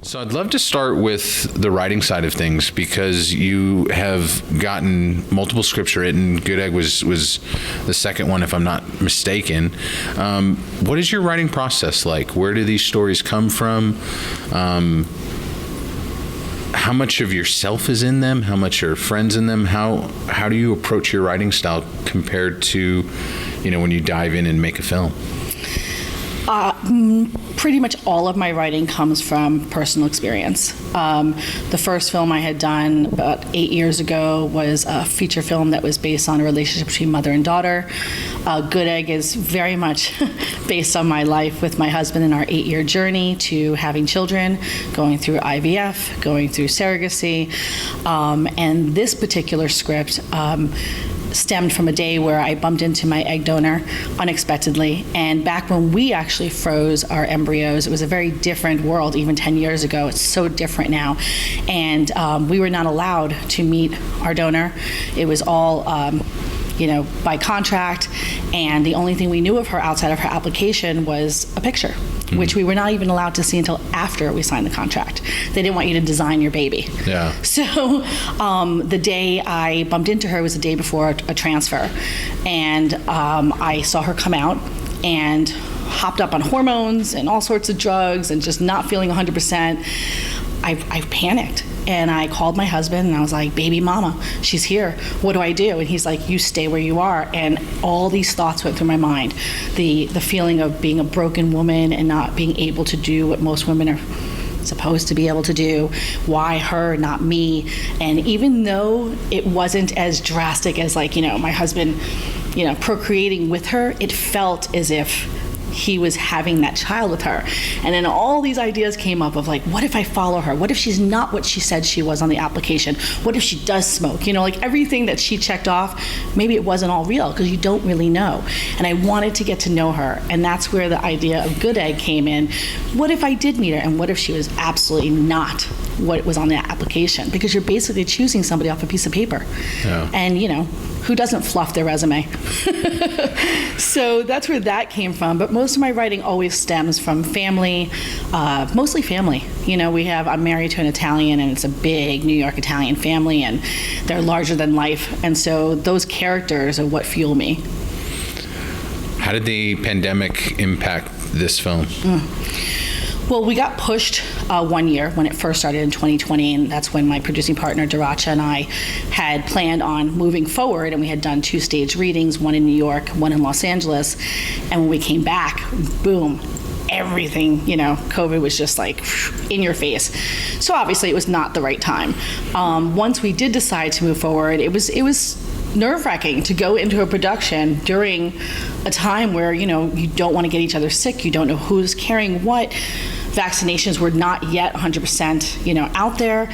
So I'd love to start with the writing side of things, because you have gotten multiple scripts written. Good Egg was the second one, if I'm not mistaken. What is your writing process like? Where do these stories come from? How much of yourself is in them? How much are friends in them? How do you approach your writing style compared to, when you dive in and make a film? Pretty much all of my writing comes from personal experience. The first film I had done about 8 years ago was a feature film that was based on a relationship between mother and daughter. Good Egg is very much based on my life with my husband and our 8-year journey to having children, going through IVF, going through surrogacy. And this particular script stemmed from a day where I bumped into my egg donor unexpectedly. And back when we actually froze our embryos, it was a very different world, even 10 years ago. It's so different now. And we were not allowed to meet our donor. It was all by contract, and the only thing we knew of her outside of her application was a picture, which we were not even allowed to see until after we signed the contract. They didn't want you to design your baby. Yeah. So the day I bumped into her was the day before a transfer, and I saw her come out and hopped up on hormones and all sorts of drugs and just not feeling 100%. I panicked, and I called my husband and I was like, baby mama, she's here. What do I do? And he's like, you stay where you are. And all these thoughts went through my mind. The feeling of being a broken woman and not being able to do what most women are supposed to be able to do. Why her, not me? And even though it wasn't as drastic as my husband, procreating with her, it felt as if he was having that child with her. And then all these ideas came up of what if I follow her? What if she's not what she said she was on the application? What if she does smoke? Everything that she checked off, maybe it wasn't all real, because you don't really know. And I wanted to get to know her. And that's where the idea of Good Egg came in. What if I did meet her? And what if she was absolutely not what was on the application? Because you're basically choosing somebody off a piece of paper. Yeah. And, who doesn't fluff their resume? So that's where that came from. But most of my writing always stems from family, mostly family. I'm married to an Italian, and it's a big New York Italian family, and they're larger than life. And so those characters are what fuel me. How did the pandemic impact this film? Well, we got pushed 1 year when it first started in 2020, and that's when my producing partner, Daracha, and I had planned on moving forward, and we had done 2 staged readings, one in New York, one in Los Angeles. And when we came back, boom, everything, COVID was just in your face. So obviously it was not the right time. Once we did decide to move forward, it was nerve-wracking to go into a production during a time where, you don't want to get each other sick, you don't know who's carrying what. Vaccinations were not yet 100%, out there.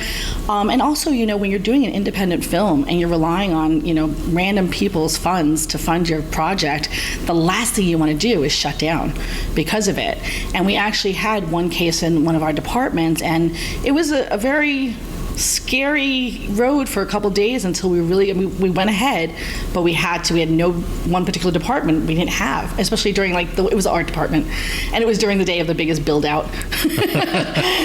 And also, when you're doing an independent film and you're relying on, random people's funds to fund your project, the last thing you want to do is shut down because of it. And we actually had one case in one of our departments, and it was a very scary road for a couple days until we went ahead, but we had no one particular department we didn't have, especially during it was the art department, and it was during the day of the biggest build out.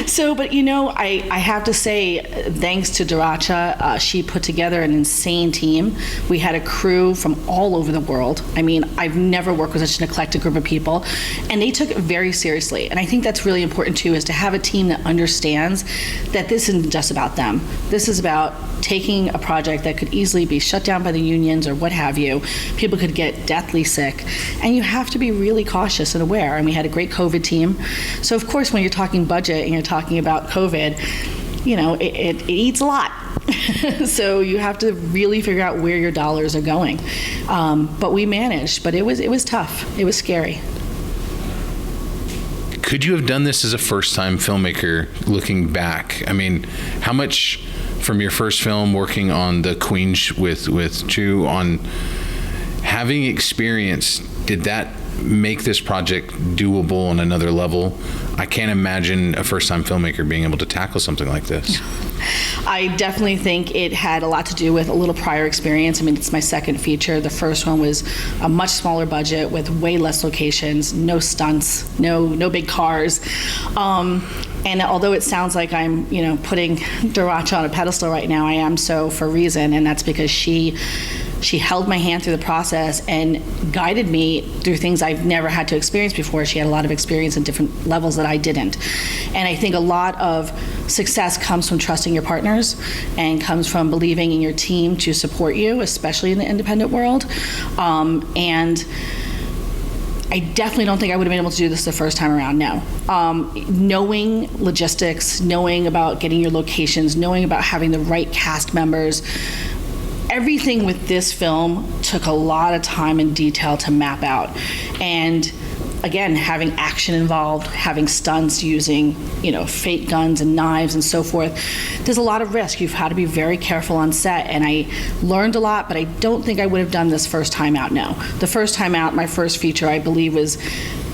So, but I have to say, thanks to Daracha, she put together an insane team. We had a crew from all over the world. I mean, I've never worked with such an eclectic group of people, and they took it very seriously. And I think that's really important too, is to have a team that understands that this isn't just about them. This is about taking a project that could easily be shut down by the unions or what have you. People could get deathly sick, and you have to be really cautious and aware. And we had a great COVID team. So of course, when you're talking budget and you're talking about COVID, it eats a lot. So you have to really figure out where your dollars are going. But we managed, but it was tough. It was scary. Could you have done this as a first-time filmmaker looking back? I mean, how much from your first film working on the Queen with Chu, on having experience, did that make this project doable on another level. I can't imagine a first-time filmmaker being able to tackle something like this. I definitely think it had a lot to do with a little prior experience. I mean, it's my second feature. The first one was a much smaller budget with way less locations, no stunts, no big cars. And although it sounds like I'm, putting Daracha on a pedestal right now, I am so for a reason, and that's because she held my hand through the process and guided me through things I've never had to experience before. She had a lot of experience in different levels that I didn't. And I think a lot of success comes from trusting your partners and comes from believing in your team to support you, especially in the independent world. And I definitely don't think I would have been able to do this the first time around, no. Knowing logistics, knowing about getting your locations, knowing about having the right cast members, everything with this film took a lot of time and detail to map out. And again, having action involved, having stunts using, fake guns and knives and so forth, there's a lot of risk. You've had to be very careful on set, and I learned a lot, but I don't think I would have done this first time out, no. The first time out, my first feature, I believe, was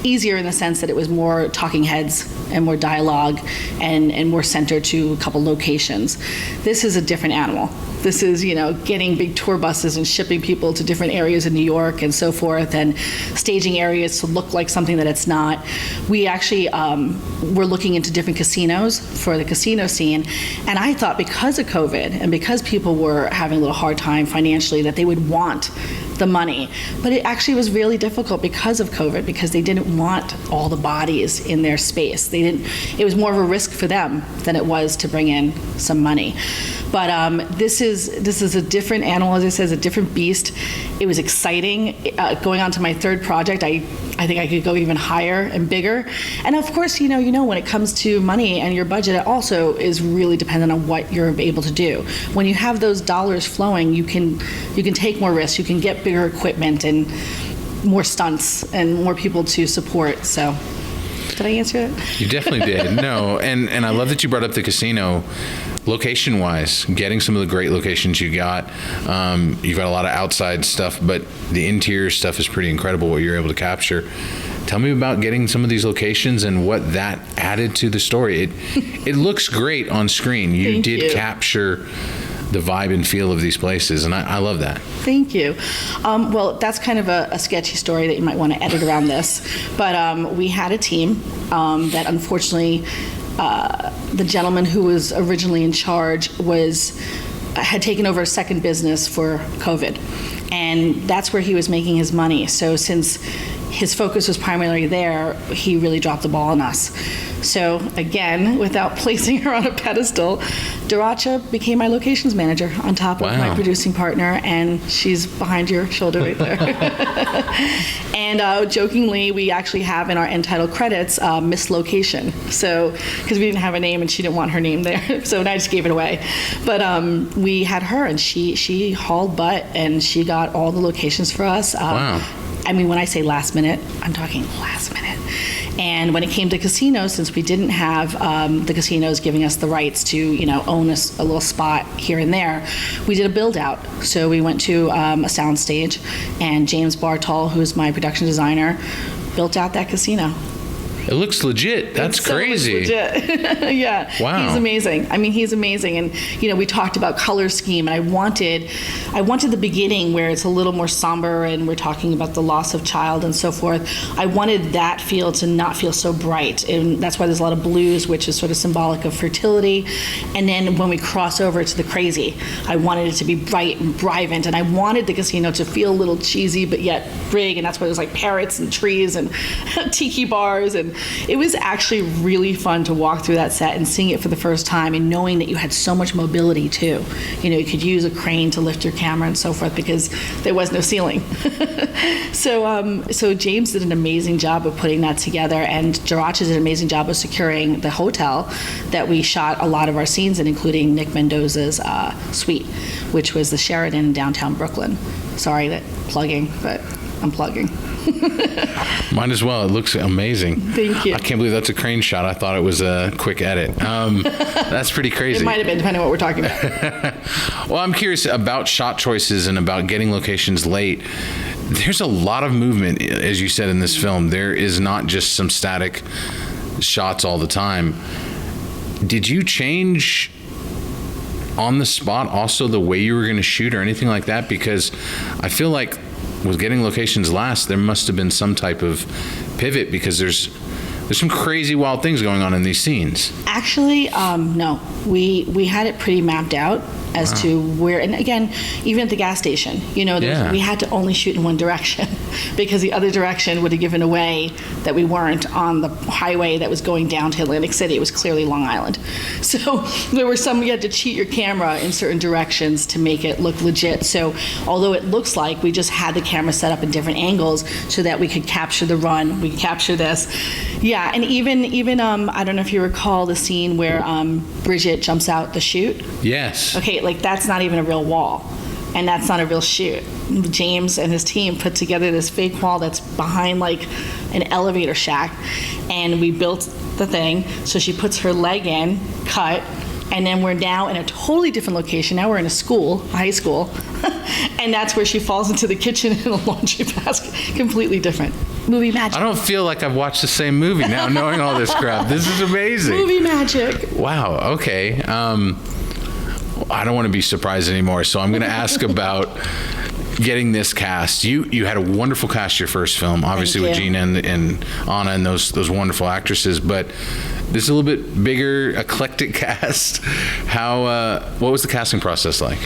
easier in the sense that it was more talking heads and more dialogue and more centered to a couple locations. This is a different animal. This is, getting big tour buses and shipping people to different areas in New York and so forth, and staging areas to look like something that it's not. We actually were looking into different casinos for the casino scene, and I thought because of COVID and because people were having a little hard time financially that they would want the money. But it actually was really difficult because of COVID, because they didn't want all the bodies in their space. It was more of a risk for them than it was to bring in some money. But this is a different animal, as I said, a different beast. It was exciting. Going on to my third project, I think I could go even higher and bigger. And of course, when it comes to money and your budget, it also is really dependent on what you're able to do. When you have those dollars flowing, you can take more risks. You can get bigger equipment and more stunts and more people to support. So. Did I answer it? You definitely did. No, and I love that you brought up the casino. Location-wise, getting some of the great locations you got. You've got a lot of outside stuff, but the interior stuff is pretty incredible what you're able to capture. Tell me about getting some of these locations and what that added to the story. It looks great on screen. You did capture the vibe and feel of these places, and I love that. Thank you. Well, that's kind of a sketchy story that you might want to edit around this, but we had a team that unfortunately the gentleman who was originally in charge had taken over a second business for COVID, and that's where he was making his money. So since his focus was primarily there, he really dropped the ball on us. So again, without placing her on a pedestal, Daracha became my locations manager on top of my producing partner, and she's behind your shoulder right there. And jokingly, we actually have in our end title credits Miss Location. So, because we didn't have a name and she didn't want her name there, so I just gave it away. But we had her, and she hauled butt, and she got all the locations for us. I mean, when I say last minute, I'm talking last minute. And when it came to casinos, since we didn't have the casinos giving us the rights to, own a little spot here and there, we did a build out. So we went to a sound stage, and James Bartol, who's my production designer, built out that casino. It looks legit. That's crazy. Legit. Yeah. Wow. He's amazing. I mean, he's amazing. And, we talked about color scheme, and I wanted the beginning where it's a little more somber and we're talking about the loss of child and so forth. I wanted that feel to not feel so bright. And that's why there's a lot of blues, which is sort of symbolic of fertility. And then when we cross over to the crazy, I wanted it to be bright and vibrant. And I wanted the casino to feel a little cheesy, but yet big. And that's why there's like parrots and trees and tiki bars, and it was actually really fun to walk through that set and seeing it for the first time, and knowing that you had so much mobility too. You could use a crane to lift your camera and so forth because there was no ceiling. So James did an amazing job of putting that together, and Daracha did an amazing job of securing the hotel that we shot a lot of our scenes in, including Nick Mendoza's suite, which was the Sheraton in downtown Brooklyn. Sorry that plugging, but I'm plugging. Might as well. It looks amazing. Thank you. I can't believe that's a crane shot. I thought it was a quick edit. That's pretty crazy. It might have been, depending on what we're talking about. Well, I'm curious about shot choices and about getting locations late. There's a lot of movement, as you said, in this film. There is not just some static shots all the time. Did you change on the spot also the way you were going to shoot or anything like that? Because I feel like with Getting Locations Last, there must have been some type of pivot, because there's some crazy wild things going on in these scenes. Actually, no. We had it pretty mapped out as to where, and again, even at the gas station, we had to only shoot in one direction because the other direction would have given away that we weren't on the highway that was going down to Atlantic City. It was clearly Long Island. So there were you had to cheat your camera in certain directions to make it look legit. So although it looks like we just had the camera set up in different angles so that we could capture the run, we could capture this. Yeah, and even I don't know if you recall the scene where Bridget jumps out the chute. Yes. Okay, like that's not even a real wall, and that's not a real chute. James and his team put together this fake wall that's behind like an elevator shack, and we built the thing. So she puts her leg in, cut, and then we're now in a totally different location. Now we're in a high school, and that's where she falls into the kitchen in a laundry basket. Completely different. Movie magic. I don't feel like I've watched the same movie now, knowing all this crap. This is amazing. Movie magic. Wow. Okay. I don't want to be surprised anymore, so I'm going to ask about getting this cast. You had a wonderful cast your first film, obviously with Gina and Anna and those wonderful actresses, but this is a little bit bigger, eclectic cast. What was the casting process like?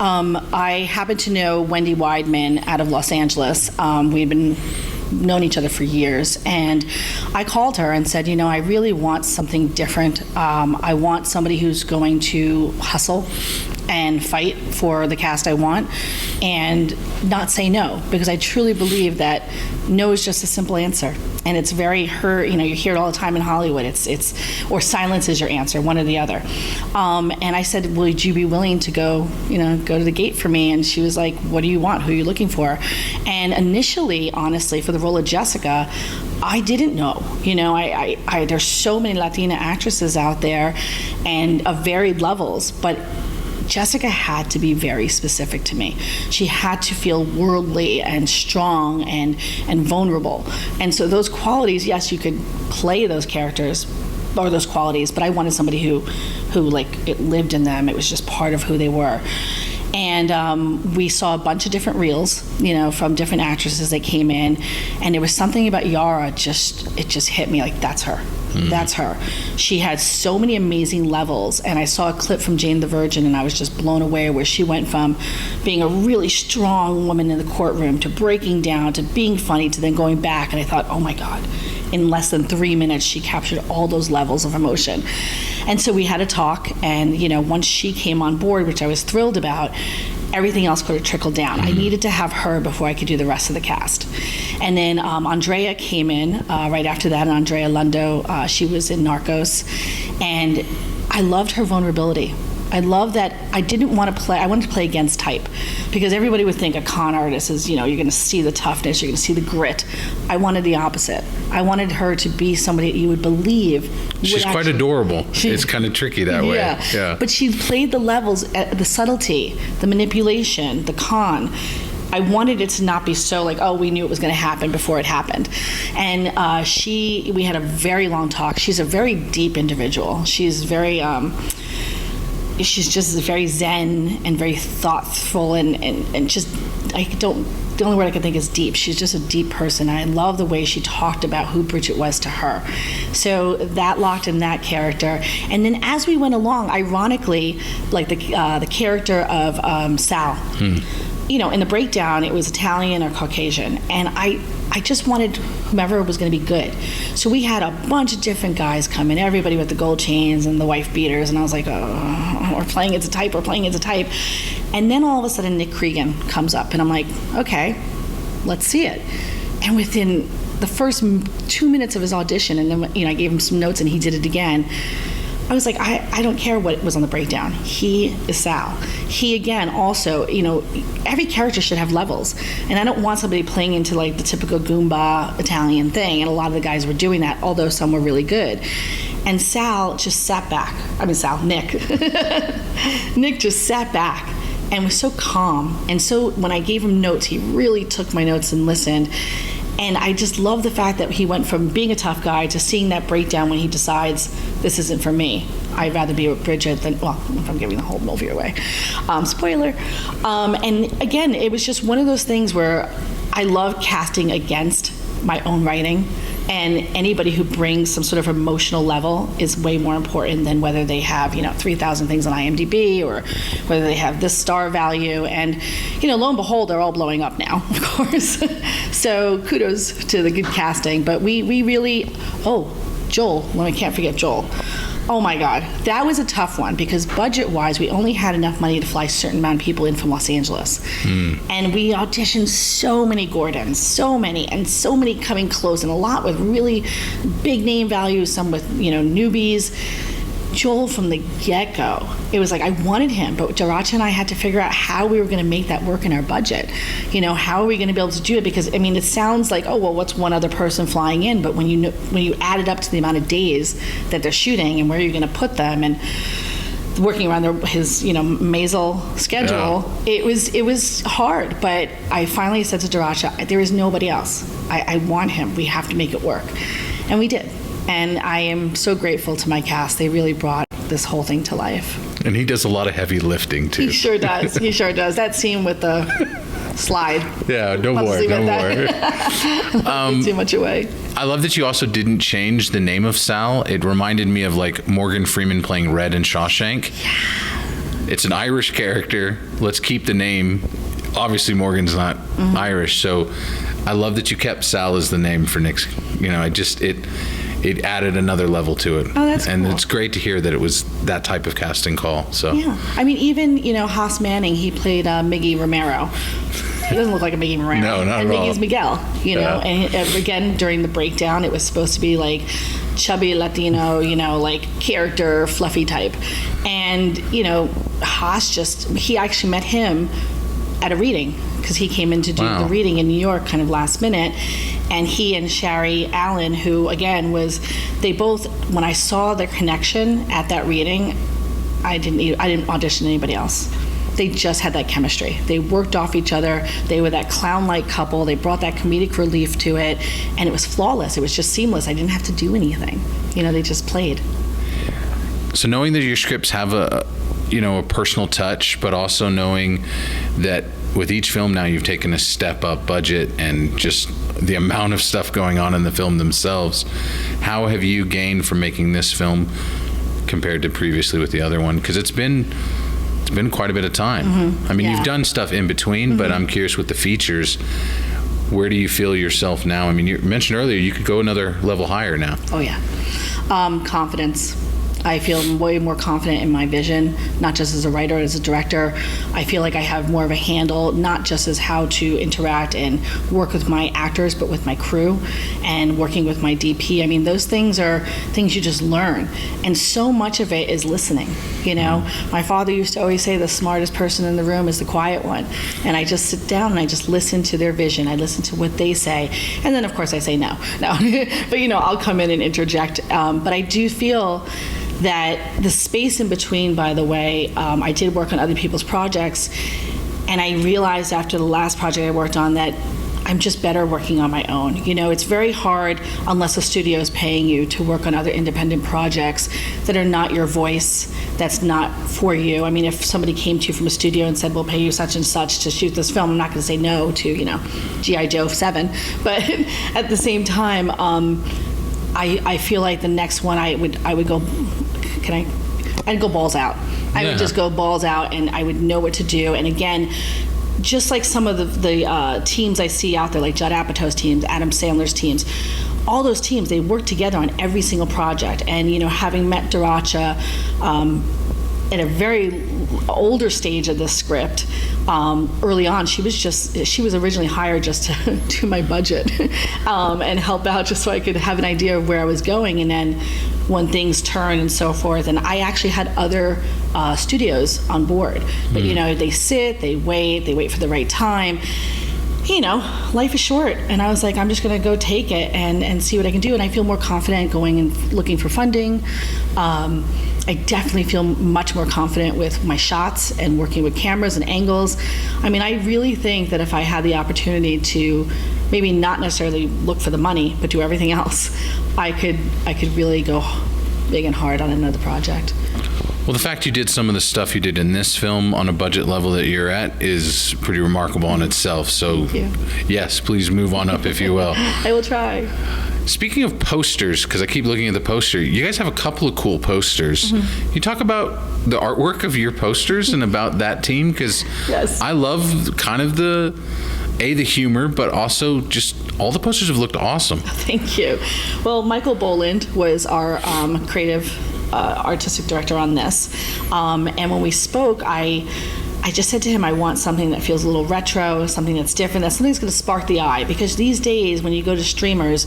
I happen to know Wendy Weidman out of Los Angeles. We had known each other for years, and I called her and said, I really want something different. I want somebody who's going to hustle and fight for the cast I want and not say no, because I truly believe that no is just a simple answer, and it's very you hear it all the time in Hollywood. It's or silence is your answer, one or the other. And I said, would you be willing to go to the gate for me? And she was like, what do you want? Who are you looking for? And initially, honestly, for the role of Jessica, I didn't know. I there's so many Latina actresses out there and of varied levels, but Jessica had to be very specific to me. She had to feel worldly and strong and vulnerable. And so those qualities, yes, you could play those characters or those qualities, but I wanted somebody who like it lived in them. It was just part of who they were. And we saw a bunch of different reels, from different actresses that came in, and there was something about Yara, it just hit me like, that's her. That's her. She had so many amazing levels, and I saw a clip from Jane the Virgin, and I was just blown away, where she went from being a really strong woman in the courtroom to breaking down to being funny to then going back, and I thought, oh my God, in less than 3 minutes she captured all those levels of emotion. And so we had a talk, and once she came on board, which I was thrilled about, everything else could have trickled down. I needed to have her before I could do the rest of the cast. And then Andrea came in right after that, and Andrea Lundo, she was in Narcos, and I loved her vulnerability. I love that I wanted to play against type, because everybody would think a con artist is, you're going to see the toughness, you're going to see the grit. I wanted the opposite. I wanted her to be somebody that you would believe. She's quite adorable. It's kind of tricky that way. Yeah. But she played the levels, the subtlety, the manipulation, the con. I wanted it to not be so like, oh, we knew it was going to happen before it happened. And we had a very long talk. She's a very deep individual. She's very... she's just very zen and very thoughtful and just, the only word I can think is deep. She's just a deep person. I love the way she talked about who Bridget was to her. So that locked in that character. And then as we went along, ironically, like the character of Sal, in the breakdown, it was Italian or Caucasian. And I just wanted whomever was going to be good. So we had a bunch of different guys come in, everybody with the gold chains and the wife beaters, and I was like, oh, we're playing as a type. And then all of a sudden Nick Cregan comes up, and I'm like, okay, let's see it. And within the first 2 minutes of his audition, and then I gave him some notes and he did it again, I was like, I don't care what was on the breakdown. He is Sal. He, again, also, every character should have levels. And I don't want somebody playing into like the typical Goomba Italian thing. And a lot of the guys were doing that, although some were really good. And Sal just sat back. Nick. Nick just sat back and was so calm. And so when I gave him notes, he really took my notes and listened. And I just love the fact that he went from being a tough guy to seeing that breakdown when he decides this isn't for me. I'd rather be with Bridget than, well, if I'm giving the whole movie away. Spoiler. And again, it was just one of those things where I love casting against my own writing. And anybody who brings some sort of emotional level is way more important than whether they have, 3,000 things on IMDb or whether they have this star value. And, lo and behold, they're all blowing up now, of course. So kudos to the good casting. But we really, Joel, I can't forget Joel. Oh my God, that was a tough one because budget-wise, we only had enough money to fly a certain amount of people in from Los Angeles. And we auditioned so many Gordons, so many coming close, and a lot with really big name values, some with, newbies. Joel, from the get-go, it was like I wanted him, but Daracha and I had to figure out how we were going to make that work in our budget. How are we going to be able to do it? Because it sounds like, what's one other person flying in? But when you add it up to the amount of days that they're shooting and where you're going to put them and working around his Maisel schedule, it was hard. But I finally said to Daracha, there is nobody else. I want him. We have to make it work, and we did. And I am so grateful to my cast. They really brought this whole thing to life. And he does a lot of heavy lifting, too. He sure does. That scene with the slide. Yeah, no more. Too much away. I love that you also didn't change the name of Sal. It reminded me of, like, Morgan Freeman playing Red in Shawshank. Yeah. It's an Irish character. Let's keep the name. Obviously, Morgan's not Irish, so I love that you kept Sal as the name for Nick's. It added another level to it. Oh, that's and cool. It's great to hear that it was that type of casting call. So yeah, even Haas Manning, he played Miggy Romero. He doesn't look like a Miggy Romero. No, not at all. And Miggy's Miguel. And again during the breakdown, it was supposed to be like chubby Latino, like character, fluffy type, and Haas he actually met him at a reading because he came in to do the reading in New York kind of last minute. And he and Shari Allen, who again they both, when I saw their connection at that reading, I didn't audition anybody else. They just had that chemistry. They worked off each other. They were that clown-like couple. They brought that comedic relief to it, and it was flawless. It was just seamless. I didn't have to do anything. They just played. So knowing that your scripts have a personal touch, but also knowing that with each film now you've taken a step up budget and just the amount of stuff going on in the film themselves, how have you gained from making this film compared to previously with the other one? Because it's been quite a bit of time. You've done stuff in between, but I'm curious with the features, where do you feel yourself now? You mentioned earlier you could go another level higher now. Oh yeah. Confidence. I feel way more confident in my vision, not just as a writer, as a director. I feel like I have more of a handle, not just as how to interact and work with my actors, but with my crew and working with my DP. Those things are things you just learn. And so much of it is listening. My father used to always say the smartest person in the room is the quiet one. And I just sit down and I just listen to their vision. I listen to what they say. And then, of course, I say no. But, I'll come in and interject. But I do feel that the space in between, by the way, I did work on other people's projects, and I realized after the last project I worked on that I'm just better working on my own. It's very hard, unless a studio is paying you, to work on other independent projects that are not your voice, that's not for you. If somebody came to you from a studio and said, we'll pay you such and such to shoot this film, I'm not going to say no to, G.I. Joe 7. But at the same time, I feel like the next one I would go, I'd go balls out. I would just go balls out, and I would know what to do. And again, just like some of the teams I see out there, like Judd Apatow's teams, Adam Sandler's teams, all those teams, they work together on every single project. And having met Daracha at a very older stage of the script, early on, she was originally hired just to do my budget and help out, just so I could have an idea of where I was going. And then when things turn and so forth, and I actually had other studios on board, but they sit, they wait for the right time. life is short. And I was like, I'm just going to go take it and see what I can do. And I feel more confident going and looking for funding. I definitely feel much more confident with my shots and working with cameras and angles. I mean, I really think that if I had the opportunity to maybe not necessarily look for the money, but do everything else, I could really go big and hard on another project. Well, the fact you did some of the stuff you did in this film on a budget level that you're at is pretty remarkable in itself. So, yes, please move on up, if you will. I will try. Speaking of posters, because I keep looking at the poster, you guys have a couple of cool posters. You talk about the artwork of your posters and about that team, because I love kind of the humor, but also just all the posters have looked awesome. Thank you. Well, Michael Boland was our creative artistic director on this. And when we spoke, I just said to him, I want something that feels a little retro, something that's different, that something's going to spark the eye. Because these days, when you go to streamers,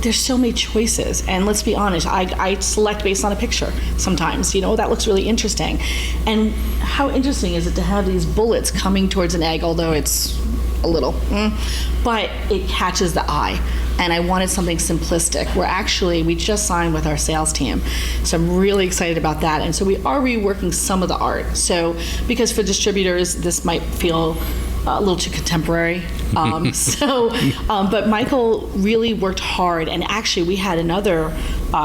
there's so many choices. And let's be honest, I select based on a picture sometimes. That looks really interesting. And how interesting is it to have these bullets coming towards an egg, although it's a little, but it catches the eye. And I wanted something simplistic. We just signed with our sales team. So I'm really excited about that. And so we are reworking some of the art. So, because for distributors, this might feel a little too contemporary. But Michael really worked hard. And actually, we had another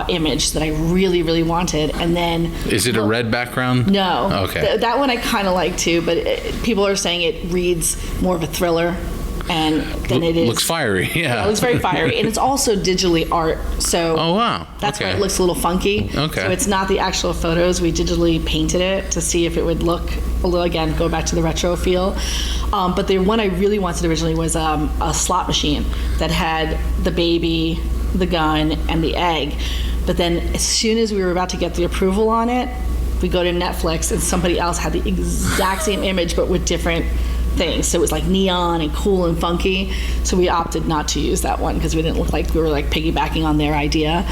image that I really, really wanted. And then... Is it a red background? No. Okay. That one I kind of like too, but people are saying it reads more of a thriller. And then it is. Looks fiery, yeah. It looks very fiery. And it's also digitally art. So oh, wow. That's why it looks a little funky. Okay. So it's not the actual photos. We digitally painted it to see if it would look a little, again, go back to the retro feel. But the one I really wanted originally was a slot machine that had the baby, the gun, and the egg. But then as soon as we were about to get the approval on it, we go to Netflix and somebody else had the exact same image but with different things. So it was like neon and cool and funky. So we opted not to use that one because we didn't look like we were like piggybacking on their idea.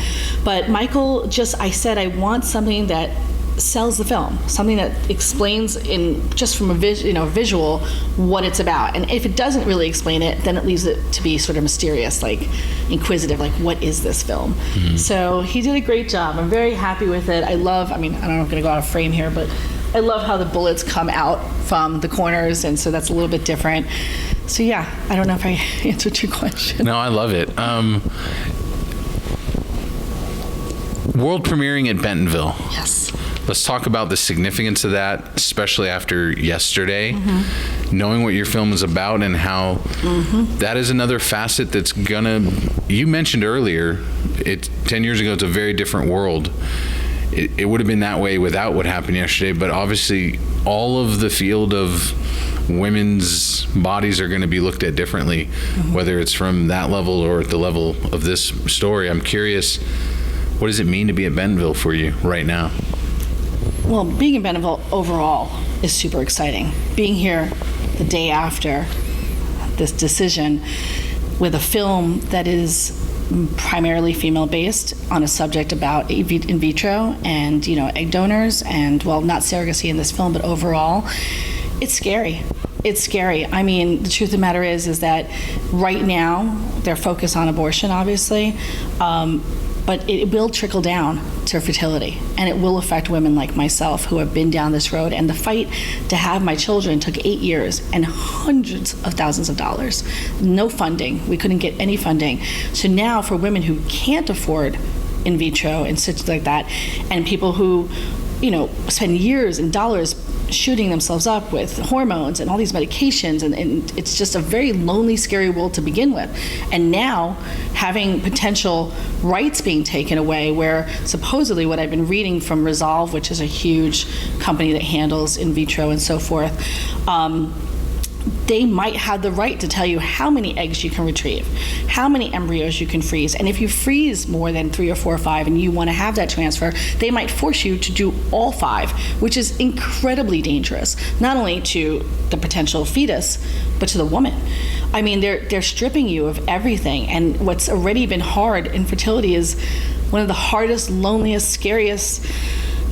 But Michael, I said I want something that sells the film, something that explains in just from a visual what it's about. And if it doesn't really explain it, then it leaves it to be sort of mysterious, like inquisitive, like what is this film? So he did a great job. I'm very happy with it. I don't know if I'm going to go out of frame here, but I love how the bullets come out from the corners, and so that's a little bit different. So yeah, I don't know if I answered your question. No, I love it. World premiering at Bentonville. Yes. Let's talk about the significance of that, especially after yesterday, knowing what your film is about and how that is another facet that's you mentioned earlier, 10 years ago, it's a very different world. It would have been that way without what happened yesterday, but obviously all of the field of women's bodies are going to be looked at differently, whether it's from that level or at the level of this story. I'm curious, what does it mean to be at Bentonville for you right now? Well, being in Bentonville overall is super exciting. Being here the day after this decision with a film that is primarily female-based on a subject about in vitro and egg donors and, well, not surrogacy in this film, but overall, it's scary. It's scary. I mean, the truth of the matter is that right now they're focused on abortion, obviously, but it will trickle down to fertility, and it will affect women like myself who have been down this road. And the fight to have my children took 8 years and hundreds of thousands of dollars. No funding. We couldn't get any funding. So now for women who can't afford in vitro and such like that, and people who, spend years and dollars shooting themselves up with hormones and all these medications, and it's just a very lonely, scary world to begin with. And now having potential rights being taken away, where supposedly what I've been reading from Resolve, which is a huge company that handles in vitro and so forth, they might have the right to tell you how many eggs you can retrieve, how many embryos you can freeze. And if you freeze more than 3 or 4 or 5 and you want to have that transfer, they might force you to do all 5, which is incredibly dangerous, not only to the potential fetus, but to the woman. I mean, they're stripping you of everything. And what's already been hard, infertility is one of the hardest, loneliest, scariest,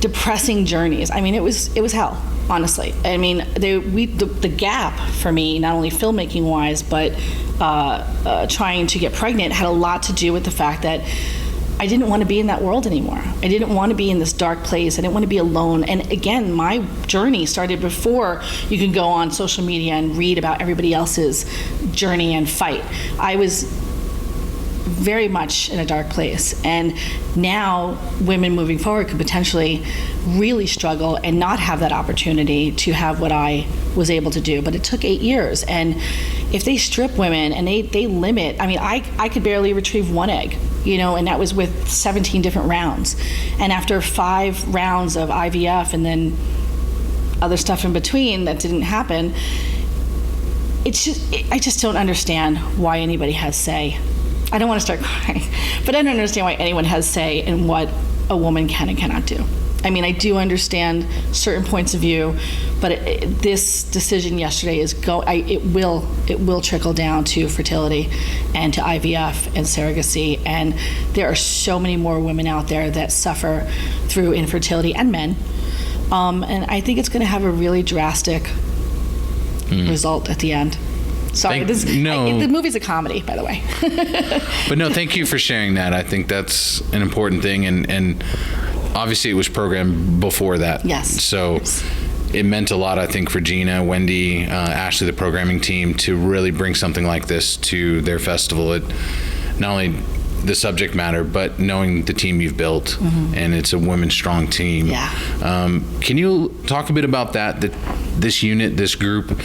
depressing journeys. I mean, it was hell. honestly. I mean, the gap for me, not only filmmaking wise, but trying to get pregnant, had a lot to do with the fact that I didn't want to be in that world anymore. I didn't want to be in this dark place. I didn't want to be alone. And again, my journey started before you can go on social media and read about everybody else's journey and fight. I was very much in a dark place. And now women moving forward could potentially really struggle and not have that opportunity to have what I was able to do. But it took 8 years. And if they strip women and they limit, I mean, I could barely retrieve one egg, and that was with 17 different rounds. And after 5 rounds of IVF and then other stuff in between that didn't happen, I just don't understand why anybody has say. I don't want to start crying, but I don't understand why anyone has say in what a woman can and cannot do. I mean, I do understand certain points of view, but this decision yesterday it will trickle down to fertility and to IVF and surrogacy, and there are so many more women out there that suffer through infertility, and men, and I think it's going to have a really drastic result at the end. Sorry, the movie's a comedy, by the way. But no, thank you for sharing that. I think that's an important thing, and obviously it was programmed before that. Yes. So it meant a lot, I think, for Gina, Wendy, Ashley, the programming team, to really bring something like this to their festival. It not only the subject matter, but knowing the team you've built, and it's a women strong team. Yeah. Can you talk a bit about that this unit, this group?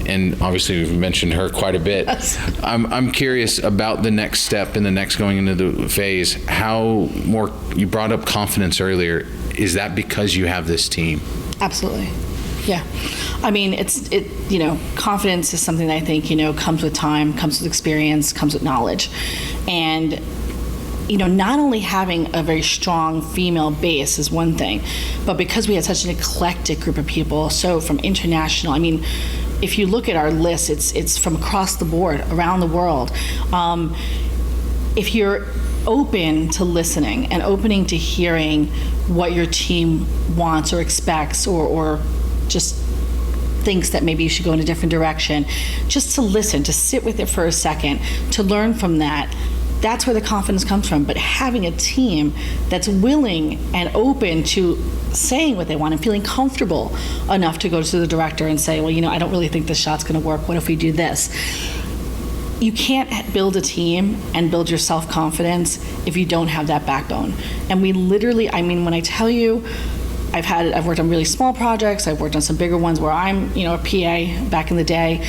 And obviously we've mentioned her quite a bit. Yes. I'm curious about the next step and the next going into the phase. You brought up confidence earlier. Is that because you have this team? Absolutely. Yeah. I mean, confidence is something that I think, comes with time, comes with experience, comes with knowledge. And not only having a very strong female base is one thing, but because we had such an eclectic group of people, so from international, I mean, if you look at our list, it's from across the board, around the world. If you're open to listening and opening to hearing what your team wants or expects or just thinks that maybe you should go in a different direction, just to listen, to sit with it for a second, to learn from that, that's where the confidence comes from. But having a team that's willing and open to saying what they want and feeling comfortable enough to go to the director and say, well, I don't really think this shot's going to work. What if we do this? You can't build a team and build your self-confidence if you don't have that backbone. And we literally, when I tell you, I've worked on really small projects, I've worked on some bigger ones where I'm, a PA back in the day.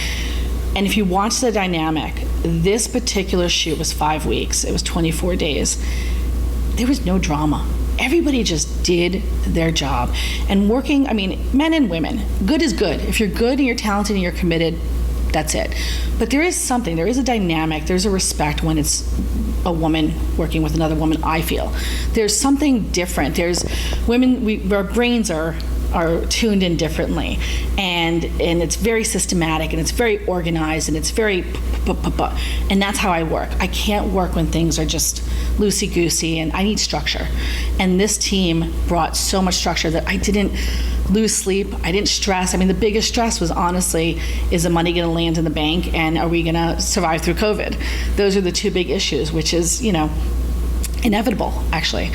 And if you watch the dynamic, this particular shoot was 5 weeks. It was 24 days. There was no drama. Everybody just did their job. And working, men and women, good is good. If you're good and you're talented and you're committed, that's it. But there is a dynamic, there's a respect when it's a woman working with another woman, I feel. There's something different. There's women, our brains are tuned in differently, and it's very systematic, and it's very organized, and it's very and that's how I work. I can't work when things are just loosey-goosey, and I need structure. And this team brought so much structure that I didn't lose sleep, I didn't stress. The biggest stress was, honestly, is the money going to land in the bank, and are we going to survive through COVID? Those are the two big issues, which is, inevitable, actually.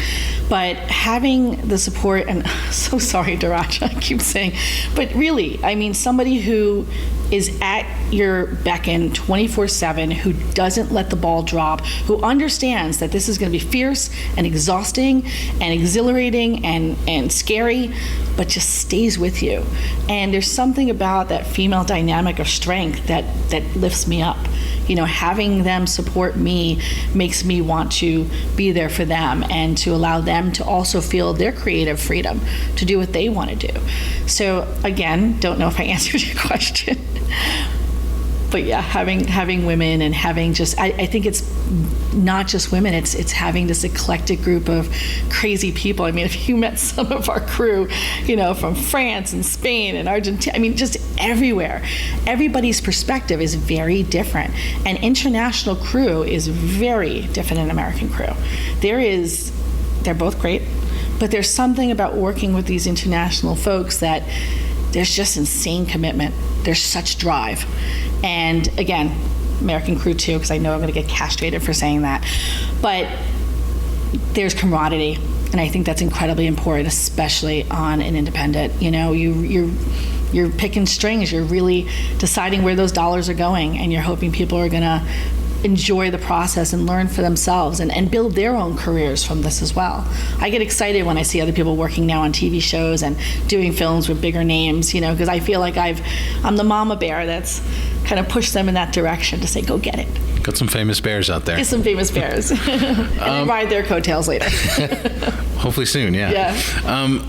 But having the support, and so sorry, Daracha, I keep saying, but really, somebody who is at your beck and 24/7, who doesn't let the ball drop, who understands that this is going to be fierce and exhausting and exhilarating and scary, but just stays with you. And there's something about that female dynamic of strength that lifts me up. Having them support me makes me want to be there for them and to allow them to also feel their creative freedom to do what they want to do. So again, don't know if I answered your question. But yeah, having women and having I think it's not just women, it's having this eclectic group of crazy people. If you met some of our crew, from France and Spain and Argentina, just everywhere. Everybody's perspective is very different. An international crew is very different than an American crew. They're both great, but there's something about working with these international folks that there's just insane commitment. There's such drive. And again, American Crew too, because I know I'm going to get castrated for saying that. But there's camaraderie, and I think that's incredibly important, especially on an independent. You know, you're picking strings. You're really deciding where those dollars are going, and you're hoping people are going to enjoy the process and learn for themselves and build their own careers from this as well. I get excited when I see other people working now on TV shows and doing films with bigger names, you know, because I feel like I'm the mama bear that's kind of pushed them in that direction to say, go get it. Got some famous bears out there. Get some famous bears. And then ride their coattails later. Hopefully soon, yeah. Yeah.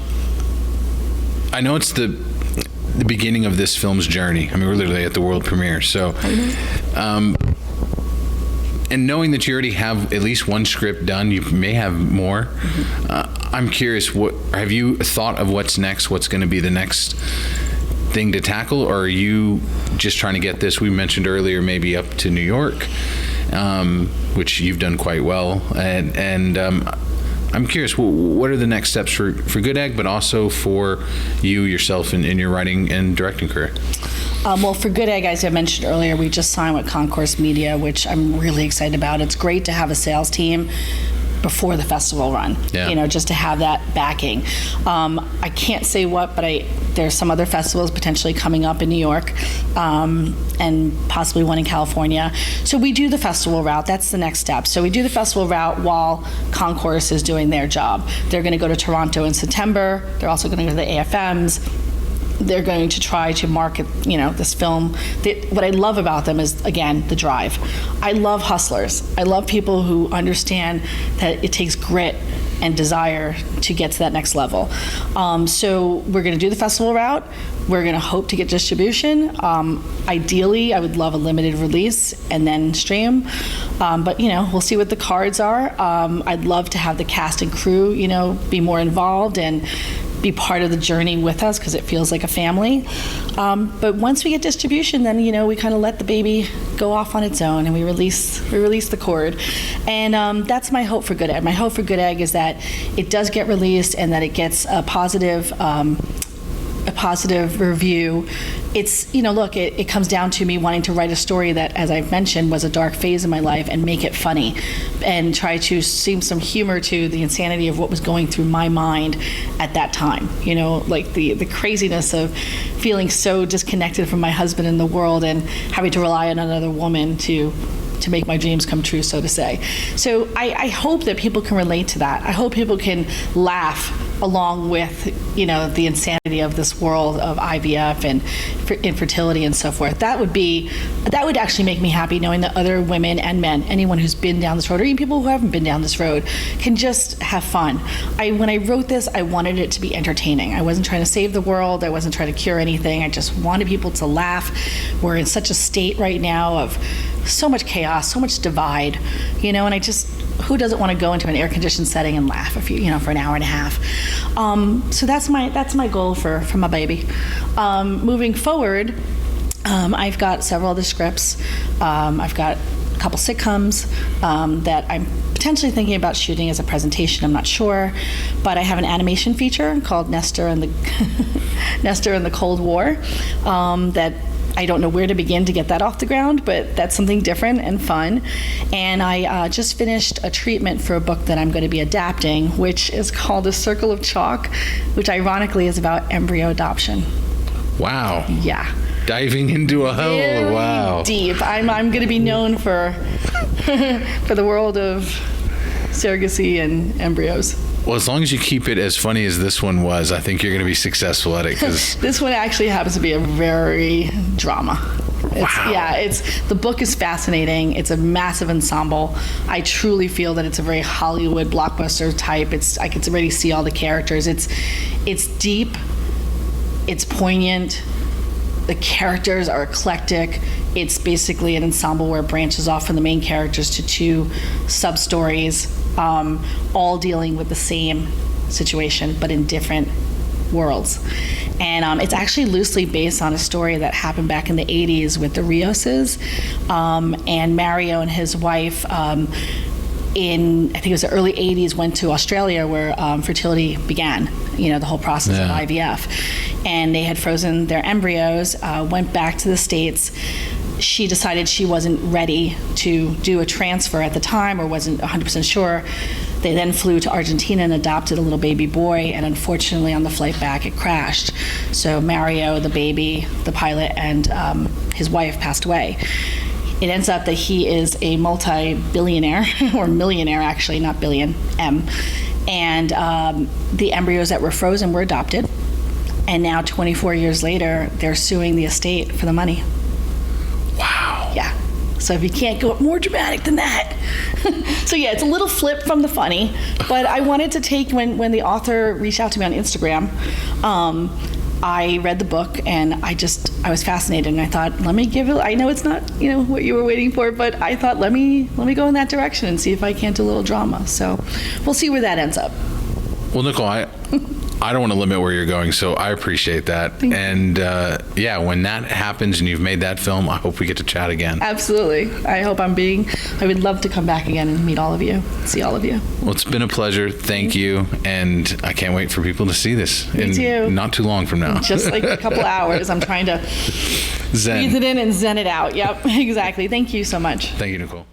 I know it's the beginning of this film's journey. I mean, we're literally at the world premiere. So, and knowing that you already have at least one script done, you may have more. I'm curious, what have you thought of what's next? What's going to be the next thing to tackle, or are you just trying to get this? We mentioned earlier, maybe up to New York, which you've done quite well, and I'm curious, what are the next steps for Good Egg, but also for you yourself in your writing and directing career? Well, for Good Egg, as I mentioned earlier, we just signed with Concourse Media, which I'm really excited about. It's great to have a sales team before the festival run, you know, just to have that backing. I can't say what, but there's some other festivals potentially coming up in New York, and possibly one in California. So we do the festival route. That's the next step. So we do the festival route while Concourse is doing their job. They're going to go to Toronto in September. They're also going to go to the AFMs. They're going to try to market, you know, this film. What I love about them is, again, the drive. I love hustlers. I love people who understand that it takes grit and desire to get to that next level. So we're going to do the festival route. We're going to hope to get distribution. Ideally, I would love a limited release and then stream. But, you know, we'll see what the cards are. I'd love to have the cast and crew, you know, be more involved and be part of the journey with us, because it feels like a family. But once we get distribution, then, you know, we kind of let the baby go off on its own and we release the cord. And that's my hope for Good Egg. My hope for Good Egg is that it does get released and that it gets a positive review. It's, you know, look, it comes down to me wanting to write a story that, as I've mentioned, was a dark phase in my life and make it funny and try to seem some humor to the insanity of what was going through my mind at that time. You know, like the craziness of feeling so disconnected from my husband and the world and having to rely on another woman to make my dreams come true, so to say. So I hope that people can relate to that. I hope people can laugh along with, you know, the insanity of this world of IVF and infertility and so forth. That would actually make me happy, knowing that other women and men, anyone who's been down this road, or even people who haven't been down this road, can just have fun. When I wrote this, I wanted it to be entertaining. I wasn't trying to save the world. I wasn't trying to cure anything. I just wanted people to laugh. We're in such a state right now of so much chaos, so much divide, you know, and who doesn't want to go into an air-conditioned setting and laugh for an hour and a half? So that's my goal for my baby. Moving forward, I've got several other scripts. I've got a couple sitcoms that I'm potentially thinking about shooting as a presentation. I'm not sure, but I have an animation feature called Nestor and the Cold War that I don't know where to begin to get that off the ground, but that's something different and fun. And I just finished a treatment for a book that I'm going to be adapting, which is called A Circle of Chalk, which ironically is about embryo adoption. Wow. Yeah. Diving into a hole. Very wow. deep. I'm going to be known for the world of surrogacy and embryos. Well, as long as you keep it as funny as this one was, I think you're going to be successful at it. Cause this one actually happens to be a very drama. Wow. The book is fascinating. It's a massive ensemble. I truly feel that it's a very Hollywood blockbuster type. I can already see all the characters. It's deep. It's poignant. The characters are eclectic. It's basically an ensemble where it branches off from the main characters to two sub-stories, all dealing with the same situation, but in different worlds. And it's actually loosely based on a story that happened back in the 80s with the Rioses, and Mario and his wife in, I think it was the early 80s, went to Australia where fertility began, you know, the whole process of IVF. and they had frozen their embryos, went back to the States. She decided she wasn't ready to do a transfer at the time, or wasn't 100% sure. They then flew to Argentina and adopted a little baby boy, and unfortunately on the flight back it crashed. So Mario, the baby, the pilot, and his wife passed away. It ends up that he is a multi-billionaire, or millionaire actually, not billion, M. And the embryos that were frozen were adopted. And now 24 years later, they're suing the estate for the money. Wow. Yeah. So if you can't go more dramatic than that. So yeah, it's a little flip from the funny, but I wanted to take, when the author reached out to me on Instagram, I read the book and I was fascinated, and I thought, let me give it, I know it's not, what you were waiting for, but I thought, let me go in that direction and see if I can't do a little drama. So we'll see where that ends up. Well, Nicole, I don't want to limit where you're going, so I appreciate that. And yeah, when that happens and you've made that film, I hope we get to chat again. Absolutely. I would love to come back again and meet all of you, see all of you. Well, it's been a pleasure. Thank you. And I can't wait for people to see this. Me too. Not too long from now. Just like a couple hours. I'm trying to Zen. breathe it in and zen it out. Yep, exactly. Thank you so much. Thank you, Nicole.